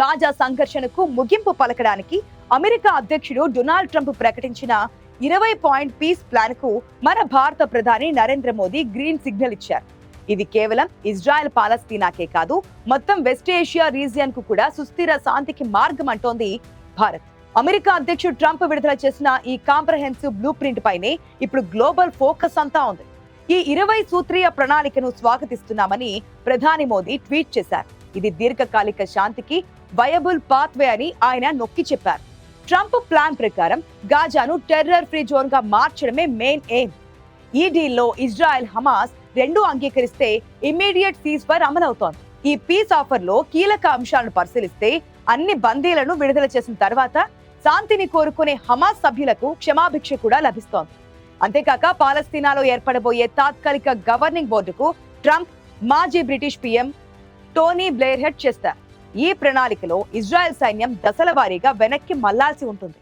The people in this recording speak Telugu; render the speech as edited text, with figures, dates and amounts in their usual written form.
గాజా సంఘర్షణకు ముగింపు పలకడానికి అమెరికా అధ్యక్షుడు డొనాల్డ్ ట్రంప్ ప్రకటించిన 20 పాయింట్ పీస్ ప్లాన్ కు మన భారత ప్రధాని నరేంద్ర మోదీ గ్రీన్ సిగ్నల్ ఇచ్చారు. ఇది కేవలం ఇజ్రాయెల్ పాలస్తీనాకే కాదు, మొత్తం వెస్ట్ ఏషియా రీజియన్ కు కూడా సుస్థిర శాంతికి మార్గం అంటోంది భారత్. అమెరికా అధ్యక్షుడు ట్రంప్ విడుదల చేసిన ఈ కాంప్రహెన్సివ్ బ్లూ ప్రింట్ పైనే ఇప్పుడు గ్లోబల్ ఫోకస్ అంతా ఉంది. ఈ 20 సూత్రీయ ప్రణాళికను స్వాగతిస్తున్నామని ప్రధాని మోదీ ట్వీట్ చేశారు. ఇది దీర్ఘకాలిక శాంతికి వయబుల్ పాత్వే అని ఆయన నొక్కి చెప్పారు. ట్రంప్ ప్లాన్ ప్రకారం గాజాను టెర్రర్ ఫ్రీ జోన్ గా మార్చడమే మెయిన్ ఎయిమ్. ఈ డీల్లో ఇజ్రాయెల్, హమాస్ రెండూ అంగీకరిస్తే ఇమ్మీడియట్ సీజ్ ఫైర్ అమలవుతోంది. ఈ పీస్ ఆఫర్ లో కీలక అంశాలను పరిశీలిస్తే అన్ని బందీలను విడుదల చేసిన తర్వాత శాంతిని కోరుకునే హమాస్ సభ్యులకు క్షమాభిక్ష కూడా లభిస్తోంది. అంతేకాక పాలస్తీనాలో ఏర్పడబోయే తాత్కాలిక గవర్నింగ్ బోర్డుకు ట్రంప్ మాజీ British PM Tony Blair head చేస్తారు. ఈ ప్రణాళికలో ఇజ్రాయెల్ సైన్యం దశల వారీగా వెనక్కి మళ్లాల్సి ఉంటుంది.